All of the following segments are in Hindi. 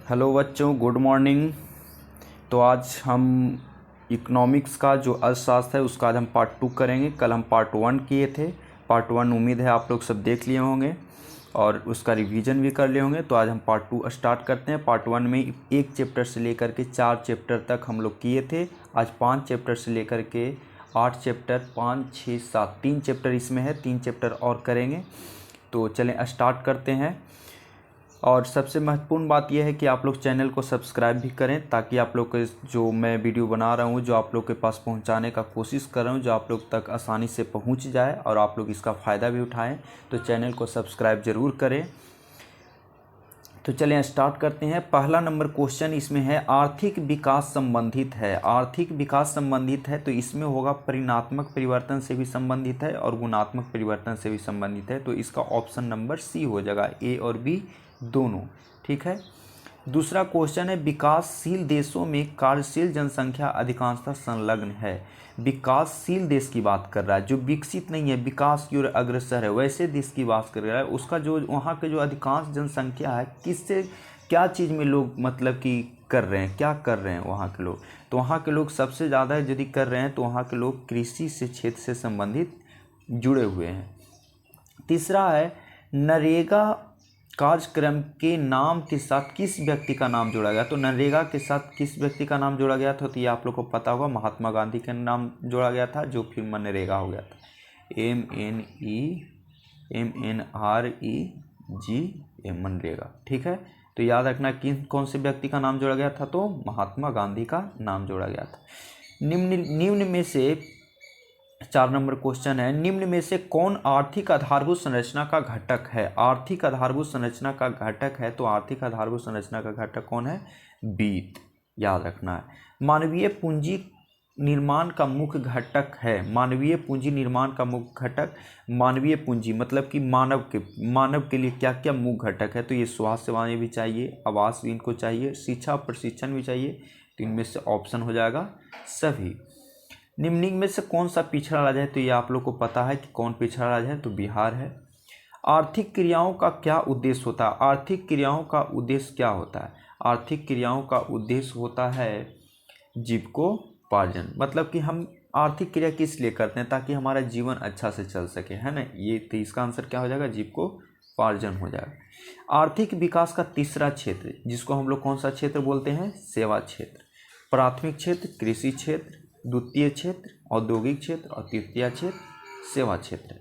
हेलो बच्चों, गुड मॉर्निंग। तो आज हम इकोनॉमिक्स का जो अर्थशास्त्र है उसका आज हम पार्ट 2 करेंगे। कल हम पार्ट 1 किए थे। पार्ट 1 उम्मीद है आप लोग सब देख लिए होंगे और उसका रिवीजन भी कर लिए होंगे। तो आज हम पार्ट 2 स्टार्ट करते हैं। पार्ट 1 में एक चैप्टर से लेकर के 4 चैप्टर तक हम लोग किए थे। आज 5 चैप्टर से लेकर के 8 चैप्टर, 5, 6, 7, 3 चैप्टर इसमें है, 3 चैप्टर और करेंगे। तो चलें स्टार्ट करते हैं। और सबसे महत्वपूर्ण बात यह है कि आप लोग चैनल को सब्सक्राइब भी करें, ताकि आप लोग के जो मैं वीडियो बना रहा हूँ, जो आप लोग के पास पहुँचाने का कोशिश कर रहा हूँ, जो आप लोग तक आसानी से पहुँच जाए और आप लोग इसका फ़ायदा भी उठाएं। तो चैनल को सब्सक्राइब ज़रूर करें। तो चलें स्टार्ट करते हैं। पहला नंबर क्वेश्चन इसमें है, आर्थिक विकास संबंधित है। आर्थिक विकास संबंधित है तो इसमें होगा परिमाणात्मक परिवर्तन से भी संबंधित है और गुणात्मक परिवर्तन से भी संबंधित है। तो इसका ऑप्शन नंबर सी हो जाएगा, ए और बी दोनों। ठीक है। दूसरा क्वेश्चन है, विकासशील देशों में कार्यशील जनसंख्या अधिकांशतः संलग्न है। विकासशील देश की बात कर रहा है, जो विकसित नहीं है, विकास की ओर अग्रसर है, वैसे देश की बात कर रहा है। उसका जो वहाँ के जो अधिकांश जनसंख्या है, किससे क्या चीज़ में लोग मतलब कि कर रहे हैं, क्या कर रहे हैं वहाँ के लोग। तो वहाँ के लोग सबसे ज़्यादा यदि कर रहे हैं तो वहाँ के लोग कृषि से क्षेत्र से संबंधित जुड़े हुए हैं। तीसरा है, नरेगा कार्यक्रम के नाम के साथ किस व्यक्ति का नाम जोड़ा गया। तो नरेगा के साथ किस व्यक्ति का नाम जोड़ा गया था, तो ये आप लोग को पता होगा, महात्मा गांधी का नाम जोड़ा गया था, जो फिर मनरेगा हो गया था। MNREGA, मनरेगा। ठीक है। तो याद रखना कौन से व्यक्ति का नाम जोड़ा गया था, तो महात्मा गांधी का नाम जोड़ा गया था। निम्न में से 4 नंबर क्वेश्चन है, निम्न में से कौन आर्थिक आधारभूत संरचना का घटक है। आर्थिक आधारभूत संरचना का घटक है, तो आर्थिक आधारभूत संरचना का घटक कौन है, वित्त। याद रखना है। मानवीय पूंजी निर्माण का मुख्य घटक है। मानवीय पूंजी निर्माण का मुख्य घटक, मानवीय पूंजी मतलब कि मानव के लिए क्या क्या मुख्य घटक है। तो ये स्वास्थ्य सेवाएं भी चाहिए, आवास भी इनको चाहिए, शिक्षा प्रशिक्षण भी चाहिए। तो इनमें से ऑप्शन हो जाएगा सभी। निम्न में से कौन सा पिछड़ा राज्य है, तो ये आप लोग को पता है कि कौन पिछड़ा राज्य है, तो बिहार है। आर्थिक क्रियाओं का क्या उद्देश्य होता है। आर्थिक क्रियाओं का उद्देश्य क्या होता है। आर्थिक क्रियाओं का उद्देश्य होता है जीविकोपार्जन। मतलब कि हम आर्थिक क्रिया किस लिए करते हैं, ताकि हमारा जीवन अच्छा से चल सके, है ना। ये तो इसका आंसर क्या हो जाएगा, जीविकोपार्जन हो जाएगा। आर्थिक विकास का तीसरा क्षेत्र, जिसको हम लोग कौन सा क्षेत्र बोलते हैं, सेवा क्षेत्र। प्राथमिक क्षेत्र कृषि क्षेत्र, द्वितीय क्षेत्र औद्योगिक क्षेत्र और तृतीय क्षेत्र सेवा क्षेत्र।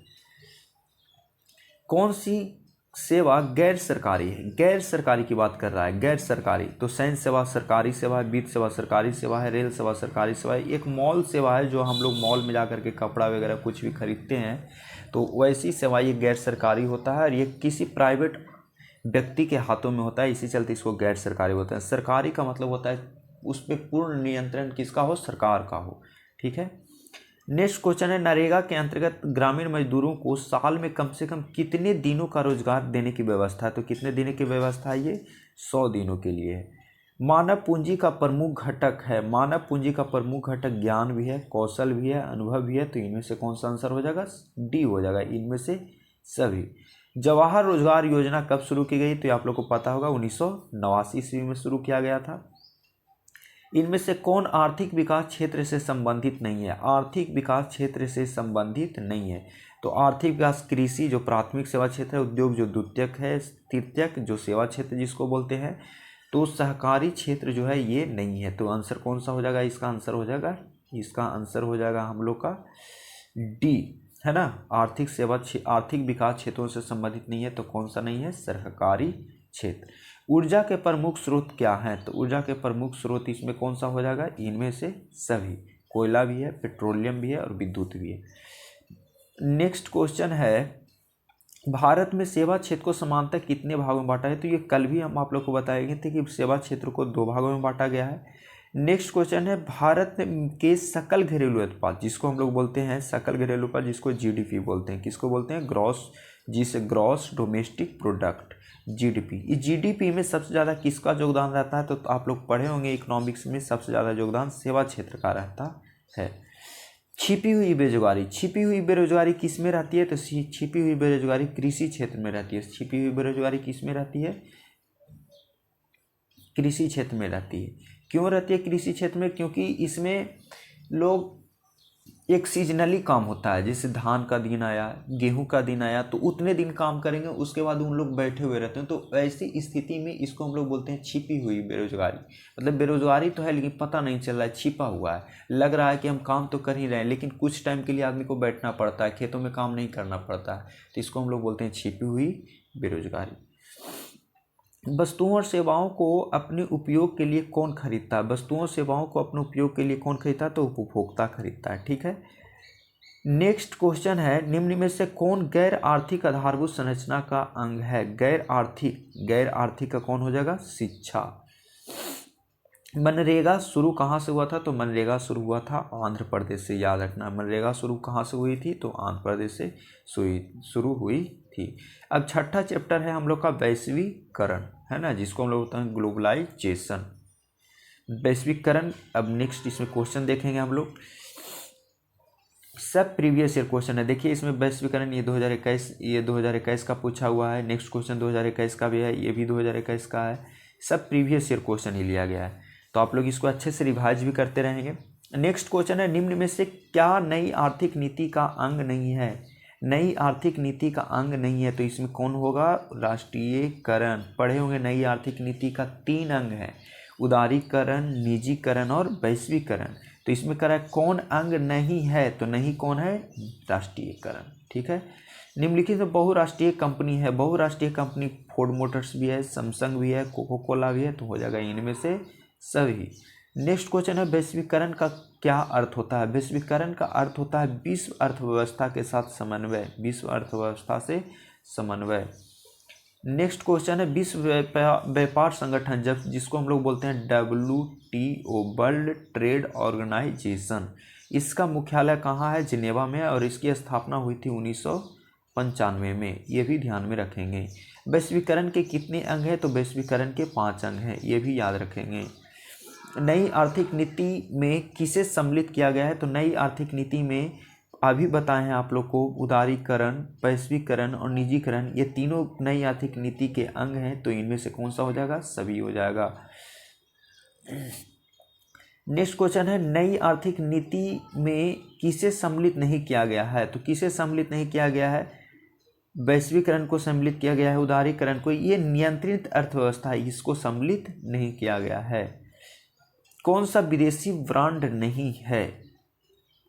कौन सी सेवा गैर सरकारी है। गैर सरकारी की बात कर रहा है, गैर सरकारी। तो सैन्य सेवा सरकारी सेवा है, वित्त सेवा सरकारी सेवा है, रेल सेवा सरकारी सेवा है, एक मॉल सेवा है, जो हम लोग मॉल में जा करके कपड़ा वगैरह कुछ भी खरीदते हैं, तो वैसी सेवा ये गैर सरकारी होता है और ये किसी प्राइवेट व्यक्ति के हाथों में होता है, इसी चलते इसको गैर सरकारी होता है। सरकारी का मतलब होता है उस पर पूर्ण नियंत्रण किसका हो, सरकार का हो। ठीक है। नेक्स्ट क्वेश्चन है, नरेगा के अंतर्गत ग्रामीण मजदूरों को साल में कम से कम कितने दिनों का रोजगार देने की व्यवस्था है। तो कितने दिनों की व्यवस्था है, ये 100 दिनों के लिए है। मानव पूंजी का प्रमुख घटक है। मानव पूंजी का प्रमुख घटक ज्ञान भी है, कौशल भी है, अनुभव भी है। तो इनमें से कौन सा आंसर हो जाएगा, डी हो जाएगा, इनमें से सभी। जवाहर रोजगार योजना कब शुरू की गई, तो आप लोग को पता होगा 1989 ईस्वी में शुरू किया गया था। इनमें से कौन आर्थिक विकास क्षेत्र से संबंधित नहीं है। आर्थिक विकास क्षेत्र से संबंधित नहीं है। तो आर्थिक विकास कृषि जो प्राथमिक सेवा क्षेत्र है, उद्योग जो द्वितीयक है, तृतीयक जो सेवा क्षेत्र जिसको बोलते हैं, तो सहकारी क्षेत्र जो है ये नहीं है। तो आंसर कौन सा हो जाएगा, इसका आंसर हो जाएगा, इसका आंसर हो जाएगा हम लोग का डी, है ना। आर्थिक विकास क्षेत्रों से संबंधित नहीं है, तो कौन सा नहीं है, सहकारी क्षेत्र। ऊर्जा के प्रमुख स्रोत क्या हैं, तो ऊर्जा के प्रमुख स्रोत इसमें कौन सा हो जाएगा, इनमें से सभी। कोयला भी है, पेट्रोलियम भी है और विद्युत भी है। नेक्स्ट क्वेश्चन है, भारत में सेवा क्षेत्र को समानतः कितने भागों में बांटा है। तो ये कल भी हम आप लोग को बताए थे कि सेवा क्षेत्र को 2 भागों में बांटा गया है। नेक्स्ट क्वेश्चन है, भारत के सकल घरेलू उत्पाद, जिसको हम लोग बोलते हैं सकल घरेलू उत्पाद, जिसको जीडीपी बोलते हैं, किसको बोलते हैं, ग्रॉस डोमेस्टिक प्रोडक्ट, जीडीपी। इस जीडीपी में सबसे ज़्यादा किसका योगदान रहता है, तो आप लोग पढ़े होंगे इकोनॉमिक्स में, सबसे ज़्यादा योगदान सेवा क्षेत्र का रहता है। छिपी हुई बेरोजगारी, छिपी हुई बेरोजगारी किस में रहती है, तो छिपी हुई बेरोजगारी कृषि क्षेत्र में रहती है। छिपी हुई बेरोजगारी किस में रहती है, कृषि क्षेत्र में रहती है। क्यों रहती है कृषि क्षेत्र में? क्योंकि इसमें लोग एक सीजनली काम होता है, जैसे धान का दिन आया, गेहूं का दिन आया, तो उतने दिन काम करेंगे, उसके बाद उन लोग बैठे हुए रहते हैं। तो ऐसी स्थिति में इसको हम लोग बोलते हैं छिपी हुई बेरोजगारी। मतलब बेरोजगारी तो है लेकिन पता नहीं चल रहा है, छिपा हुआ है। लग रहा है कि हम काम तो कर ही रहे हैं लेकिन कुछ टाइम के लिए आदमी को बैठना पड़ता है, खेतों में काम नहीं करना पड़ता है, तो इसको हम लोग बोलते हैं छिपी हुई बेरोजगारी। वस्तुओं और सेवाओं को अपने उपयोग के लिए कौन खरीदता है? वस्तुओं और सेवाओं को अपने उपयोग के लिए कौन खरीदता है? तो उपभोक्ता खरीदता है। ठीक है, नेक्स्ट क्वेश्चन है, निम्न में से कौन गैर आर्थिक आधारभूत संरचना का अंग है? गैर आर्थिक का कौन हो जाएगा? शिक्षा। मनरेगा शुरू कहाँ से हुआ था? तो मनरेगा शुरू हुआ था आंध्र प्रदेश से। याद रखना, मनरेगा शुरू कहाँ से हुई थी? तो आंध्र प्रदेश से शुरू हुई थी। अब छठा चैप्टर है हम लोग का वैश्वीकरण, है ना, जिसको हम लोग बोलते हैं ग्लोबलाइजेशन, वैश्वीकरण। अब नेक्स्ट इसमें क्वेश्चन देखेंगे हम लोग, सब प्रीवियस ईयर क्वेश्चन है। देखिए इसमें वैश्वीकरण ये 2021 का पूछा हुआ है। नेक्स्ट क्वेश्चन 2021 का भी है, ये भी 2021 का है। सब प्रीवियस ईयर क्वेश्चन ही लिया गया है, तो आप लोग इसको अच्छे से रिवाइज भी करते रहेंगे। नेक्स्ट क्वेश्चन है, निम्न में से क्या नई आर्थिक नीति का अंग नहीं है? नई आर्थिक नीति का अंग नहीं है, तो इसमें कौन होगा? राष्ट्रीयकरण। पढ़े होंगे नई आर्थिक नीति का 3 अंग है, उदारीकरण, निजीकरण और वैश्वीकरण। तो इसमें कह रहा है कौन अंग नहीं है? तो नहीं कौन है? राष्ट्रीयकरण। ठीक है, निम्नलिखित में बहुराष्ट्रीय कंपनी है। बहुराष्ट्रीय कंपनी फोर्ड मोटर्स भी है, सैमसंग भी है, कोको कोला भी है, तो हो जाएगा इनमें से सभी। नेक्स्ट क्वेश्चन है, वैश्वीकरण का क्या अर्थ होता है? वैश्वीकरण का अर्थ होता है विश्व अर्थव्यवस्था के साथ समन्वय, विश्व अर्थव्यवस्था से समन्वय। नेक्स्ट क्वेश्चन है, विश्व व्यापार संगठन, जब जिसको हम लोग बोलते हैं WTO, वर्ल्ड ट्रेड ऑर्गेनाइजेशन, इसका मुख्यालय कहाँ है? जिनेवा में, और इसकी स्थापना हुई थी 1995 में। ये भी ध्यान में रखेंगे। वैश्वीकरण के कितने अंग हैं? तो वैश्वीकरण के 5 अंग हैं, ये भी याद रखेंगे। नई आर्थिक नीति में किसे सम्मिलित किया गया है? तो नई आर्थिक नीति में अभी बताए हैं आप लोग को, उदारीकरण, वैश्वीकरण और निजीकरण, ये तीनों नई आर्थिक नीति के अंग हैं, तो इनमें से कौन सा हो जाएगा? सभी हो जाएगा। नेक्स्ट क्वेश्चन है, नई आर्थिक नीति में किसे सम्मिलित नहीं किया गया है? तो किसे सम्मिलित नहीं किया गया है? वैश्वीकरण को सम्मिलित किया गया है, उदारीकरण को, ये नियंत्रित अर्थव्यवस्था है, इसको सम्मिलित नहीं किया गया है। कौन सा विदेशी ब्रांड नहीं है?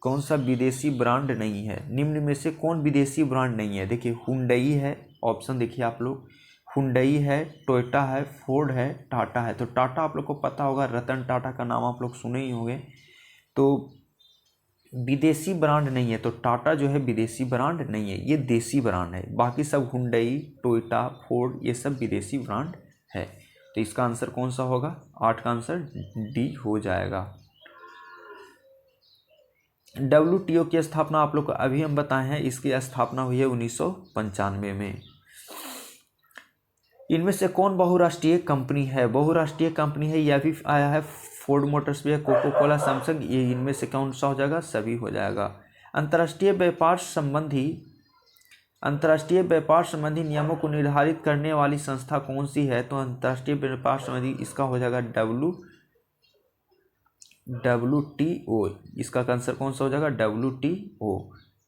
कौन सा विदेशी ब्रांड नहीं है? निम्न में से कौन विदेशी ब्रांड नहीं है? देखिए हुंडई है, ऑप्शन देखिए आप लोग, हुंडई है, टोयोटा है, फोर्ड है, टाटा है। तो टाटा आप लोग को पता होगा, रतन टाटा का नाम आप लोग सुने ही होंगे, तो विदेशी ब्रांड नहीं है। तो टाटा जो है विदेशी ब्रांड नहीं है, ये देसी ब्रांड है। बाकी सब हुंडई, टोयोटा, फोर्ड, ये सब विदेशी ब्रांड है। तो इसका आंसर कौन सा होगा? 8 का आंसर डी हो जाएगा। WTO की स्थापना आप लोग को अभी हम बताए हैं, इसकी स्थापना हुई है 1995 में। इनमें से कौन बहुराष्ट्रीय कंपनी है? बहुराष्ट्रीय कंपनी है, यह भी आया है, फोर्ड मोटर्स भी है, कोको कोला, सैमसंग, ये इनमें से कौन सा हो जाएगा? सभी हो जाएगा। अंतर्राष्ट्रीय व्यापार संबंधी नियमों को निर्धारित करने वाली संस्था कौन सी है? तो अंतर्राष्ट्रीय व्यापार संबंधी, इसका हो जाएगा WTO। इसका आंसर कौन सा हो जाएगा? WTO।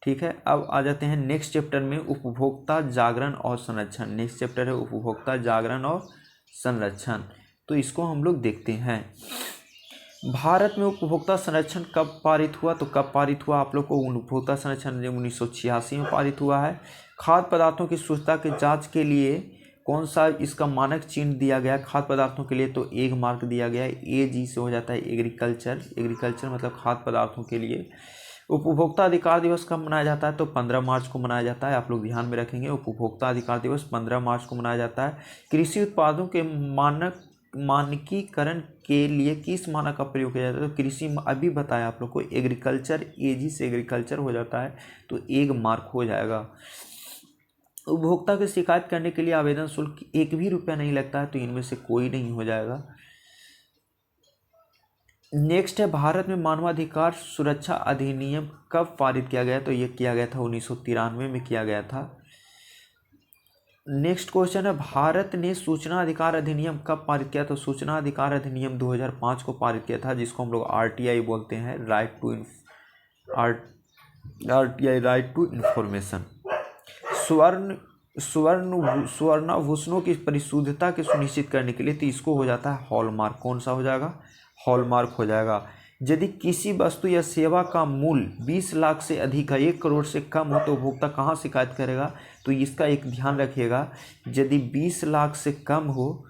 ठीक है, अब आ जाते हैं नेक्स्ट चैप्टर में, उपभोक्ता जागरण और संरक्षण। नेक्स्ट चैप्टर है उपभोक्ता जागरण और संरक्षण, तो इसको हम लोग देखते हैं। भारत में उपभोक्ता संरक्षण कब पारित हुआ? तो कब पारित हुआ आप लोग को? उपभोक्ता संरक्षण 1986 में पारित हुआ है। खाद्य पदार्थों की शुद्धता की जांच के लिए कौन सा इसका मानक चिन्ह दिया गया खाद्य पदार्थों के लिए? तो एग मार्क दिया गया है, AG से हो जाता है एग्रीकल्चर मतलब खाद्य पदार्थों के लिए। उपभोक्ता अधिकार दिवस कब मनाया जाता है? तो 15 मार्च को मनाया जाता है, आप लोग ध्यान में रखेंगे, उपभोक्ता अधिकार दिवस 15 मार्च को मनाया जाता है। कृषि उत्पादों के मानकीकरण के लिए किस मानक का प्रयोग किया जाता है? तो कृषि, अभी बताया आप लोग को, एग्रीकल्चर, AG से एग्रीकल्चर हो जाता है, तो एग मार्क हो जाएगा। उपभोक्ता की शिकायत करने के लिए आवेदन शुल्क 1 भी रुपया नहीं लगता है, तो इनमें से कोई नहीं हो जाएगा। नेक्स्ट है, भारत में मानवाधिकार सुरक्षा अधिनियम कब पारित किया गया? तो ये किया गया था 1993 में किया गया था। नेक्स्ट क्वेश्चन है, भारत ने सूचना अधिकार अधिनियम कब पारित किया? तो सूचना अधिकार अधिनियम 2005 को पारित किया था, जिसको हम लोग RTI बोलते हैं, RTI, राइट टू इन्फॉर्मेशन। स्वर्णाभूषणों की परिशुद्धता के सुनिश्चित करने के लिए तो इसको हो जाता है हॉलमार्क। कौन सा हो जाएगा? हॉलमार्क हो जाएगा। यदि किसी वस्तु या सेवा का मूल्य 20 लाख से अधिक है, 1 करोड़ से कम हो, तो उपभोक्ता कहाँ शिकायत करेगा? तो इसका एक ध्यान रखिएगा, यदि 20 लाख से कम हो,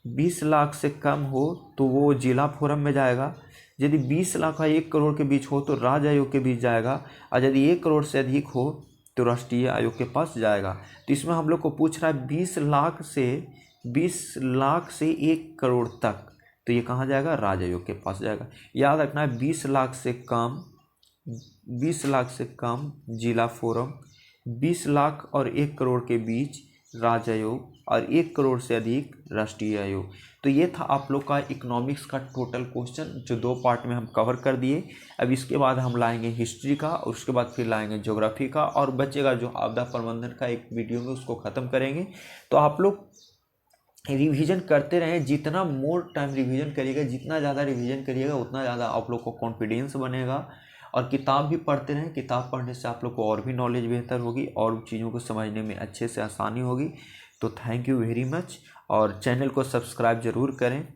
20 लाख से कम हो तो वो जिला फोरम में जाएगा। यदि 20 लाख और 1 करोड़ के बीच हो तो राज्य आयोग के बीच जाएगा, और यदि 1 करोड़ से अधिक हो तो राष्ट्रीय आयोग के पास जाएगा। तो इसमें हम लोग को पूछ रहा है 20 लाख से 1 करोड़ तक, तो ये कहाँ जाएगा? राज्य आयोग के पास जाएगा। याद रखना है 20 लाख से कम जिला फोरम, 20 लाख और 1 करोड़ के बीच राज्य आयोग, और 1 करोड़ से अधिक राष्ट्रीय आयोग। तो ये था आप लोग का इकोनॉमिक्स का टोटल क्वेश्चन, जो 2 पार्ट में हम कवर कर दिए। अब इसके बाद हम लाएंगे हिस्ट्री का, और उसके बाद फिर लाएंगे ज्योग्राफी का, और बचेगा जो आपदा प्रबंधन का एक वीडियो में, उसको ख़त्म करेंगे। तो आप लोग रिवीजन करते रहें, जितना मोर टाइम रिवीजन करिएगा, जितना ज़्यादा रिवीजन करिएगा उतना ज़्यादा आप लोग को कॉन्फिडेंस बनेगा। और किताब भी पढ़ते रहें, किताब पढ़ने से आप लोग को और भी नॉलेज बेहतर होगी, और चीज़ों को समझने में अच्छे से आसानी होगी। तो थैंक यू वेरी मच, और चैनल को सब्सक्राइब ज़रूर करें।